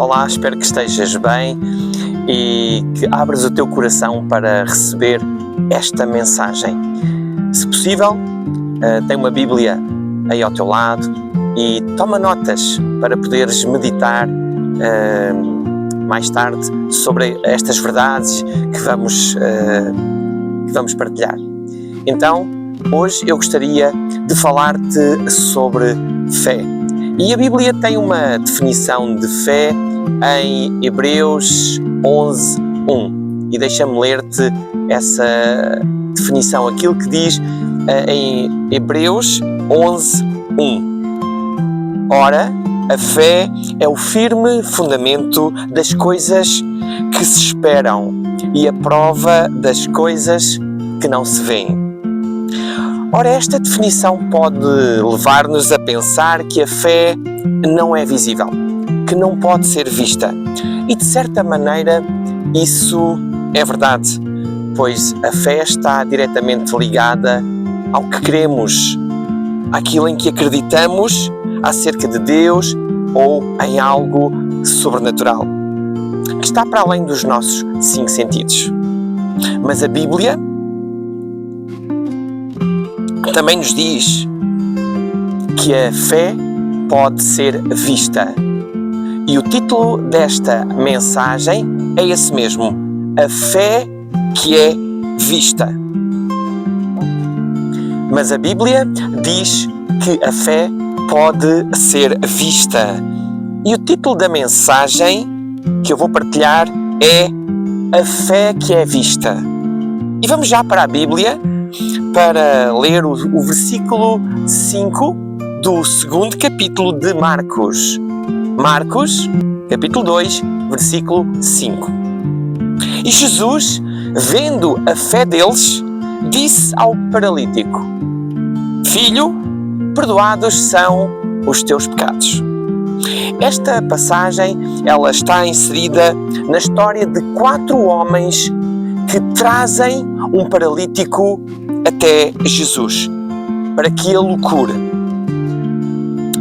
Olá, espero que estejas bem e que abras o teu coração para receber esta mensagem. Se possível, tem uma Bíblia aí ao teu lado e toma notas para poderes meditar mais tarde sobre estas verdades que vamos partilhar. Então, hoje eu gostaria de falar-te sobre fé. E a Bíblia tem uma definição de fé em Hebreus 11:1. E deixa-me ler-te essa definição, aquilo que diz em Hebreus 11:1. Ora, a fé é o firme fundamento das coisas que se esperam e a prova das coisas que não se veem. Ora, esta definição pode levar-nos a pensar que a fé não é visível, que não pode ser vista. E, de certa maneira, isso é verdade, pois a fé está diretamente ligada ao que queremos, àquilo em que acreditamos acerca de Deus ou em algo sobrenatural, que está para além dos nossos 5 sentidos. Mas a Bíblia também nos diz que a fé pode ser vista. E o título desta mensagem é esse mesmo: a fé que é vista. Mas a Bíblia diz que a fé pode ser vista. E o título da mensagem que eu vou partilhar é a fé que é vista. E vamos já para a Bíblia para ler o versículo 5 do 2º capítulo de Marcos. Marcos, capítulo 2, versículo 5. E Jesus, vendo a fé deles, disse ao paralítico: Filho, perdoados são os teus pecados. Esta passagem, ela está inserida na história de 4 homens que trazem um paralítico até Jesus, para que ele o cure.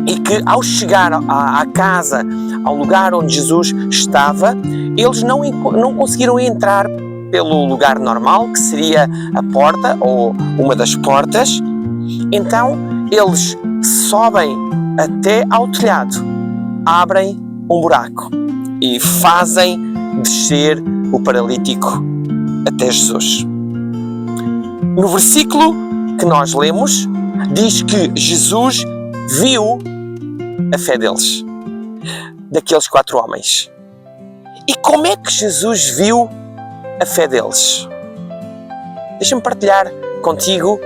E que ao chegar à casa, ao lugar onde Jesus estava, eles não conseguiram entrar pelo lugar normal, que seria a porta ou uma das portas. Então eles sobem até ao telhado, abrem um buraco e fazem descer o paralítico até Jesus. No versículo que nós lemos, diz que Jesus viu a fé deles, daqueles 4 homens. E como é que Jesus viu a fé deles? Deixa-me partilhar contigo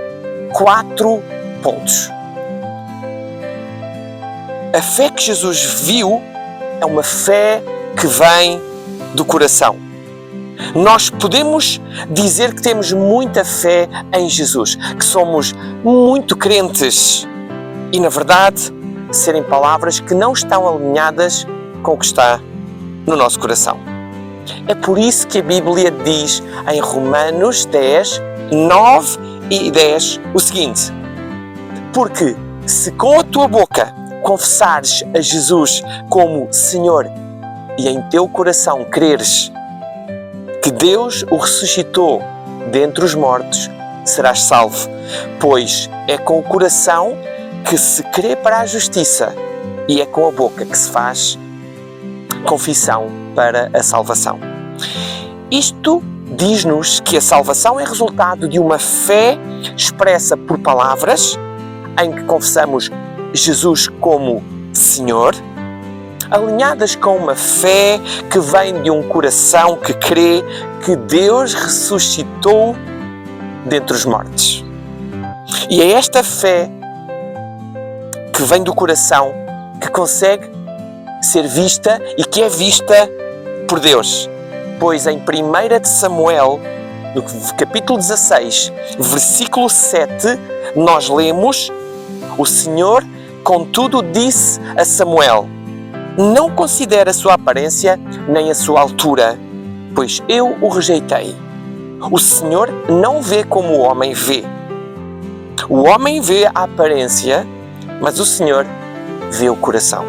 4 pontos. A fé que Jesus viu é uma fé que vem do coração. Nós podemos dizer que temos muita fé em Jesus, que somos muito crentes e, na verdade, serem palavras que não estão alinhadas com o que está no nosso coração. É por isso que a Bíblia diz em Romanos 10, 9 e 10 o seguinte: porque se com a tua boca confessares a Jesus como Senhor e em teu coração creres que Deus o ressuscitou dentre os mortos, serás salvo, pois é com o coração que se crê para a justiça e é com a boca que se faz confissão para a salvação. Isto diz-nos que a salvação é resultado de uma fé expressa por palavras, em que confessamos Jesus como Senhor, alinhadas com uma fé que vem de um coração que crê que Deus ressuscitou dentre os mortos. E é esta fé que vem do coração que consegue ser vista e que é vista por Deus. Pois em 1 de Samuel, no capítulo 16, versículo 7, nós lemos: o Senhor, contudo, disse a Samuel: não considere a sua aparência nem a sua altura, pois eu o rejeitei. O Senhor não vê como o homem vê. O homem vê a aparência, mas o Senhor vê o coração.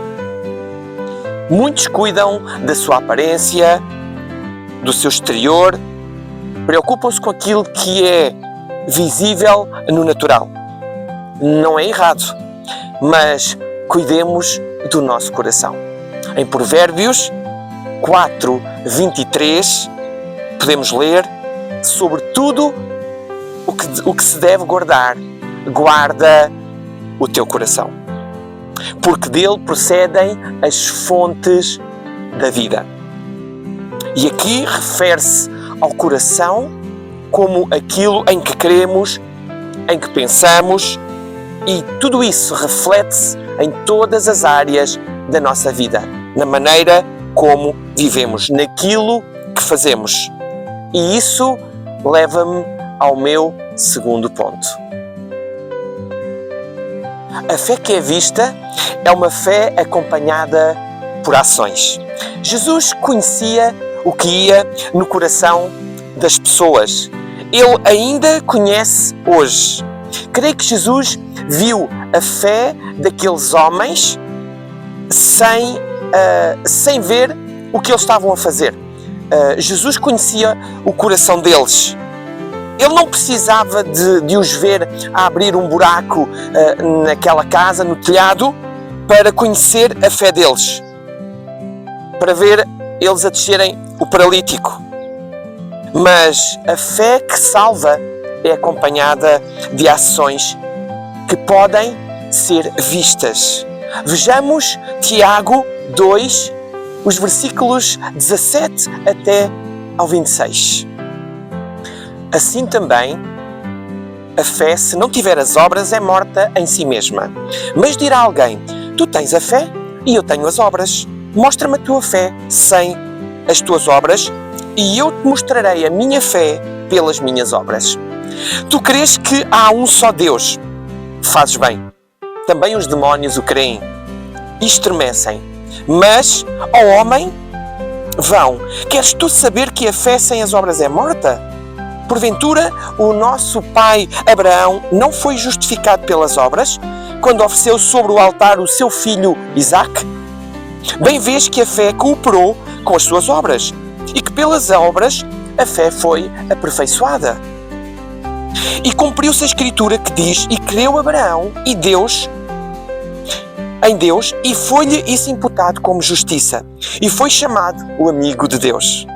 Muitos cuidam da sua aparência, do seu exterior, preocupam-se com aquilo que é visível no natural. Não é errado, mas cuidemos do nosso coração. Em Provérbios 4:23 podemos ler: sobre tudo o que se deve guardar, guarda o teu coração, porque dele procedem as fontes da vida. E aqui refere-se ao coração como aquilo em que queremos, em que pensamos, e tudo isso reflete-se em todas as áreas da nossa vida, na maneira como vivemos, naquilo que fazemos. E isso leva-me ao meu segundo ponto. A fé que é vista é uma fé acompanhada por ações. Jesus conhecia o que ia no coração das pessoas. Ele ainda conhece hoje. Creio que Jesus viu a fé daqueles homens sem ver o que eles estavam a fazer. Jesus conhecia o coração deles. Ele não precisava de os ver a abrir um buraco naquela casa, no telhado, para conhecer a fé deles. Para ver eles a descerem o paralítico. Mas a fé que salva é acompanhada de ações que podem ser vistas. Vejamos Tiago 2, os versículos 17 até ao 26. Assim também, a fé, se não tiver as obras, é morta em si mesma. Mas dirá alguém: tu tens a fé e eu tenho as obras. Mostra-me a tua fé sem as tuas obras e eu te mostrarei a minha fé pelas minhas obras. Tu crês que há um só Deus? Fazes bem. Também os demónios o creem e estremecem. Mas, ó homem, vão, queres tu saber que a fé sem as obras é morta? Porventura, o nosso pai Abraão não foi justificado pelas obras, quando ofereceu sobre o altar o seu filho Isaque? Bem vês que a fé cooperou com as suas obras, e que pelas obras a fé foi aperfeiçoada. E cumpriu-se a Escritura que diz: e creu Abraão em Deus, e foi-lhe isso imputado como justiça, e foi chamado o amigo de Deus.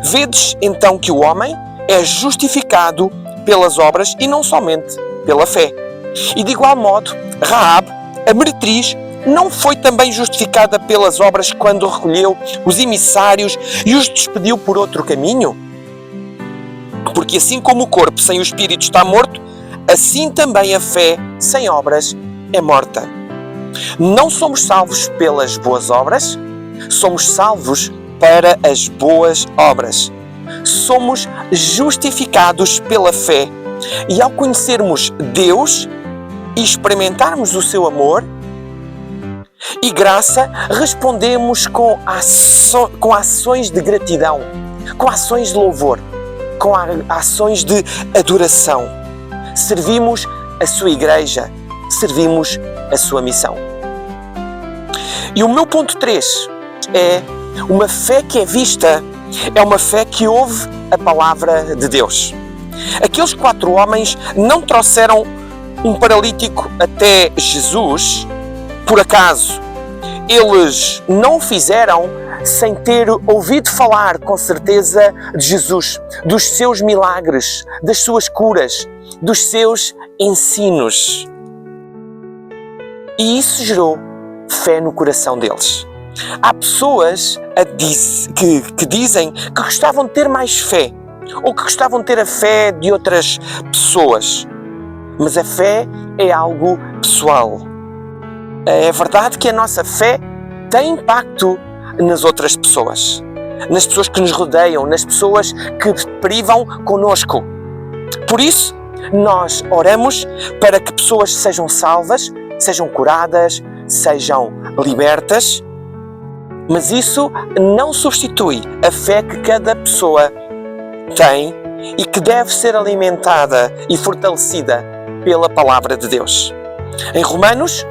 Vedes então que o homem é justificado pelas obras e não somente pela fé. E de igual modo, Raabe, a meretriz, não foi também justificada pelas obras quando recolheu os emissários e os despediu por outro caminho? Porque assim como o corpo sem o espírito está morto, assim também a fé sem obras é morta. Não somos salvos pelas boas obras, somos salvos para as boas obras. Somos justificados pela fé e ao conhecermos Deus e experimentarmos o seu amor e graça, respondemos com ações de gratidão, com ações de louvor, com ações de adoração. Servimos a sua igreja, servimos a sua missão. E o meu ponto 3 é uma fé que é vista, é uma fé que ouve a palavra de Deus. Aqueles 4 homens não trouxeram um paralítico até Jesus por acaso. Eles não o fizeram sem ter ouvido falar com certeza de Jesus, dos seus milagres, das suas curas, dos seus ensinos. E isso gerou fé no coração deles. Há pessoas que dizem que gostavam de ter mais fé, ou que gostavam de ter a fé de outras pessoas. Mas a fé é algo pessoal. É verdade que a nossa fé tem impacto nas outras pessoas, nas pessoas que nos rodeiam, nas pessoas que privam connosco. Por isso, nós oramos para que pessoas sejam salvas, sejam curadas, sejam libertas, mas isso não substitui a fé que cada pessoa tem e que deve ser alimentada e fortalecida pela palavra de Deus. Em Romanos,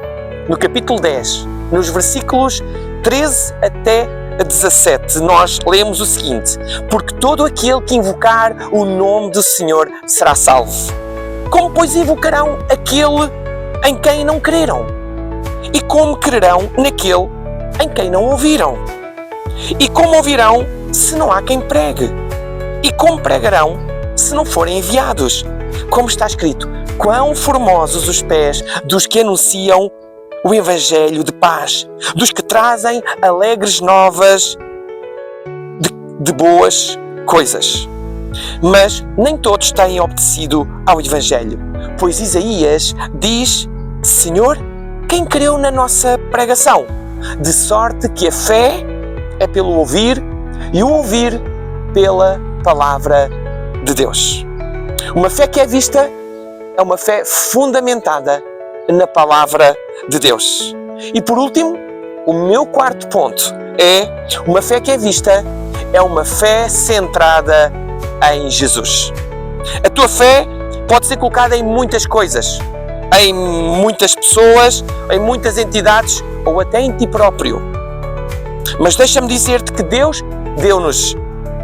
no capítulo 10, nos versículos 13 até 17, nós lemos o seguinte: porque todo aquele que invocar o nome do Senhor será salvo. Como, pois, invocarão aquele em quem não creram? E como crerão naquele em quem não ouviram? E como ouvirão se não há quem pregue? E como pregarão se não forem enviados? Como está escrito: quão formosos os pés dos que anunciam o Evangelho de paz, dos que trazem alegres novas de boas coisas. Mas nem todos têm obedecido ao Evangelho, pois Isaías diz: Senhor, quem creu na nossa pregação? De sorte que a fé é pelo ouvir e o ouvir pela palavra de Deus. Uma fé que é vista é uma fé fundamentada na palavra de Deus. E por último, o meu quarto ponto é: uma fé que é vista é uma fé centrada em Jesus. A tua fé pode ser colocada em muitas coisas, em muitas pessoas, em muitas entidades ou até em ti próprio. Mas deixa-me dizer-te que Deus deu-nos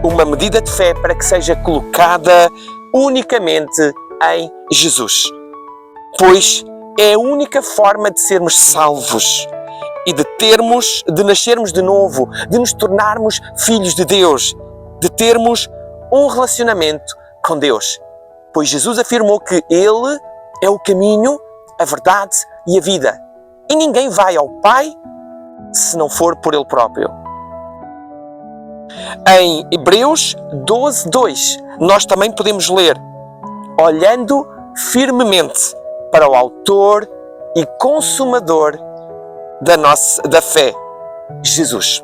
uma medida de fé para que seja colocada unicamente em Jesus. Pois é a única forma de sermos salvos e de nascermos de novo, de nos tornarmos filhos de Deus, de termos um relacionamento com Deus. Pois Jesus afirmou que Ele é o caminho, a verdade e a vida. E ninguém vai ao Pai se não for por Ele próprio. Em Hebreus 12:2, nós também podemos ler: olhando firmemente para o autor e consumador da fé, Jesus,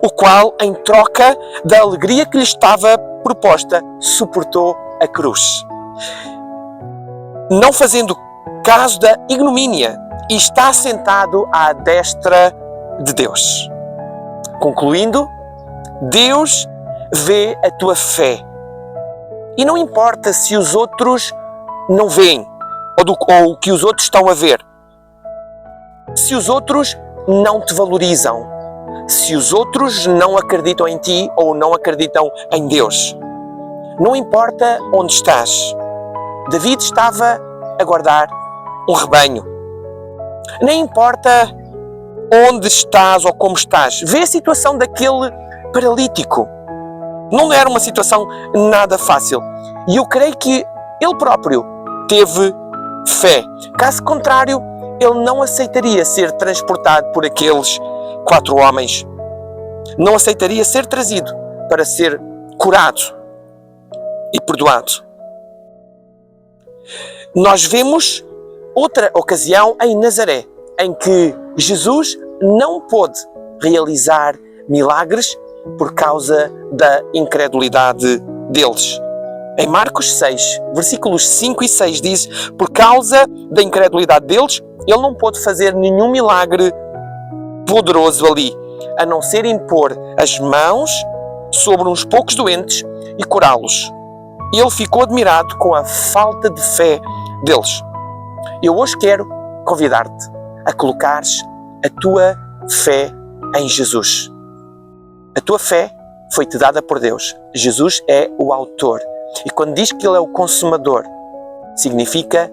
o qual, em troca da alegria que lhe estava proposta, suportou a cruz, não fazendo caso da ignomínia, e está sentado à destra de Deus. Concluindo, Deus vê a tua fé. E não importa se os outros não veem, ou o que os outros estão a ver. Se os outros não te valorizam, se os outros não acreditam em ti ou não acreditam em Deus. Não importa onde estás. David estava a guardar um rebanho. Nem importa onde estás ou como estás. Vê a situação daquele paralítico. Não era uma situação nada fácil. E eu creio que ele próprio teve fé. Caso contrário, ele não aceitaria ser transportado por aqueles 4 homens. Não aceitaria ser trazido para ser curado e perdoado. Nós vemos outra ocasião em Nazaré, em que Jesus não pôde realizar milagres por causa da incredulidade deles. Em Marcos 6, versículos 5 e 6 diz: por causa da incredulidade deles, ele não pôde fazer nenhum milagre poderoso ali, a não ser impor as mãos sobre uns poucos doentes e curá-los. Ele ficou admirado com a falta de fé deles. Eu hoje quero convidar-te a colocares a tua fé em Jesus. A tua fé foi-te dada por Deus. Jesus é o autor. E quando diz que Ele é o consumador, significa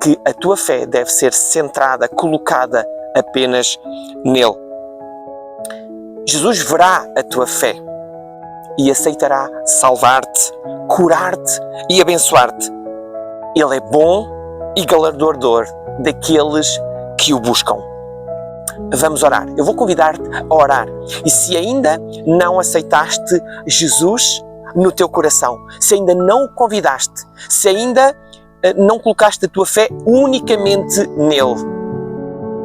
que a tua fé deve ser centrada, colocada apenas nele. Jesus verá a tua fé e aceitará salvar-te, curar-te e abençoar-te. Ele é bom e galardoador daqueles que o buscam. Vamos orar. Eu vou convidar-te a orar. E se ainda não aceitaste Jesus no teu coração, se ainda não o convidaste, se ainda não colocaste a tua fé unicamente nele,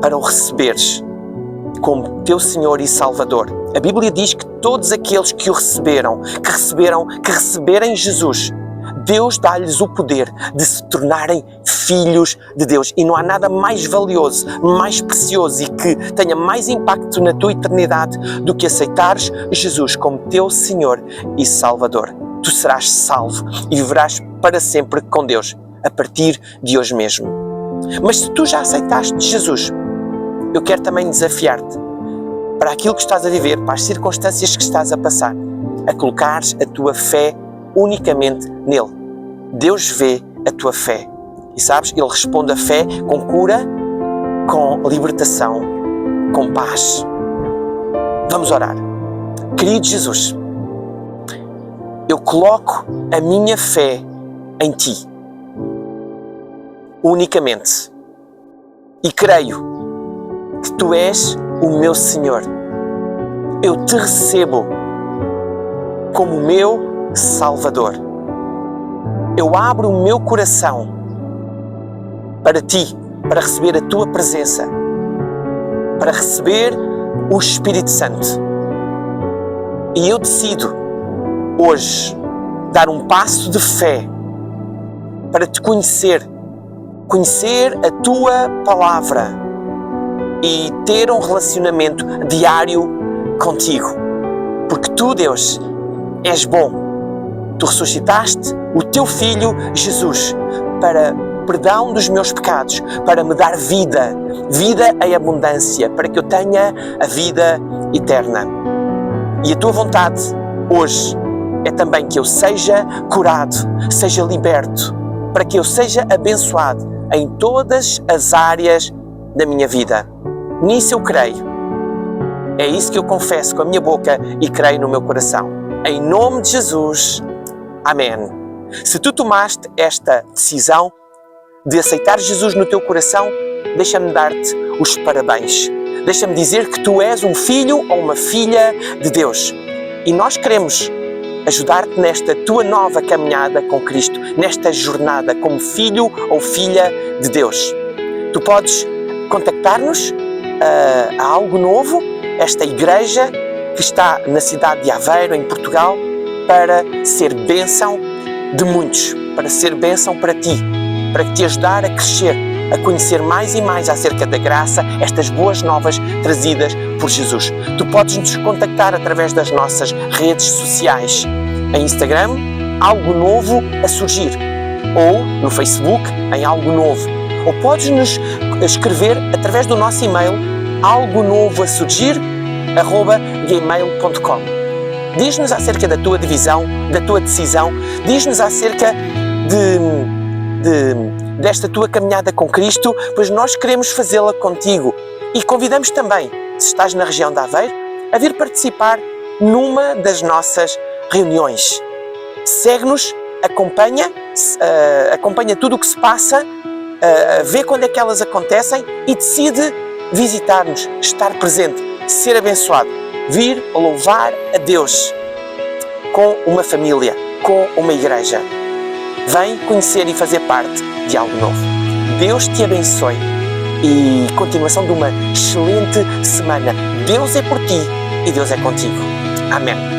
para o receberes como teu Senhor e Salvador. A Bíblia diz que todos aqueles que o receberam, que receberem Jesus, Deus dá-lhes o poder de se tornarem filhos de Deus. E não há nada mais valioso, mais precioso e que tenha mais impacto na tua eternidade do que aceitares Jesus como teu Senhor e Salvador. Tu serás salvo e viverás para sempre com Deus, a partir de hoje mesmo. Mas se tu já aceitaste Jesus, eu quero também desafiar-te para aquilo que estás a viver, para as circunstâncias que estás a passar, a colocares a tua fé unicamente nele. Deus vê a tua fé. E sabes, Ele responde a fé com cura, com libertação, com paz. Vamos orar. Querido Jesus, eu coloco a minha fé em Ti, unicamente, e creio que Tu és o meu Senhor. Eu Te recebo como meu Salvador. Eu abro o meu coração para Ti, para receber a Tua presença, para receber o Espírito Santo. E eu decido hoje dar um passo de fé para Te conhecer a Tua palavra e ter um relacionamento diário contigo. Porque Tu, Deus, és bom. Tu ressuscitaste o Teu Filho Jesus para perdão dos meus pecados, para me dar vida em abundância, para que eu tenha a vida eterna. E a Tua vontade hoje é também que eu seja curado, seja liberto, para que eu seja abençoado em todas as áreas da minha vida. Nisso eu creio. É isso que eu confesso com a minha boca e creio no meu coração. Em nome de Jesus. Amém. Se tu tomaste esta decisão de aceitar Jesus no teu coração, deixa-me dar-te os parabéns. Deixa-me dizer que tu és um filho ou uma filha de Deus. E nós queremos ajudar-te nesta tua nova caminhada com Cristo, nesta jornada como filho ou filha de Deus. Tu podes contactar-nos a Algo Novo, esta igreja que está na cidade de Aveiro, em Portugal, para ser bênção de muitos, para ser bênção para ti, para te ajudar a crescer, a conhecer mais e mais acerca da graça, estas boas novas trazidas por Jesus. Tu podes nos contactar através das nossas redes sociais, em Instagram, Algo Novo a Surgir, ou no Facebook, em Algo Novo. Ou podes nos escrever através do nosso e-mail, algonovoasurgir@gmail.com. Diz-nos acerca da tua decisão, diz-nos acerca desta tua caminhada com Cristo, pois nós queremos fazê-la contigo. E convidamos também, se estás na região de Aveiro, a vir participar numa das nossas reuniões. Segue-nos, acompanha tudo o que se passa, vê quando é que elas acontecem e decide visitar-nos, estar presente, ser abençoado, vir louvar a Deus com uma família, com uma igreja. Vem conhecer e fazer parte de Algo Novo. Deus te abençoe e continuação de uma excelente semana. Deus é por ti e Deus é contigo. Amém.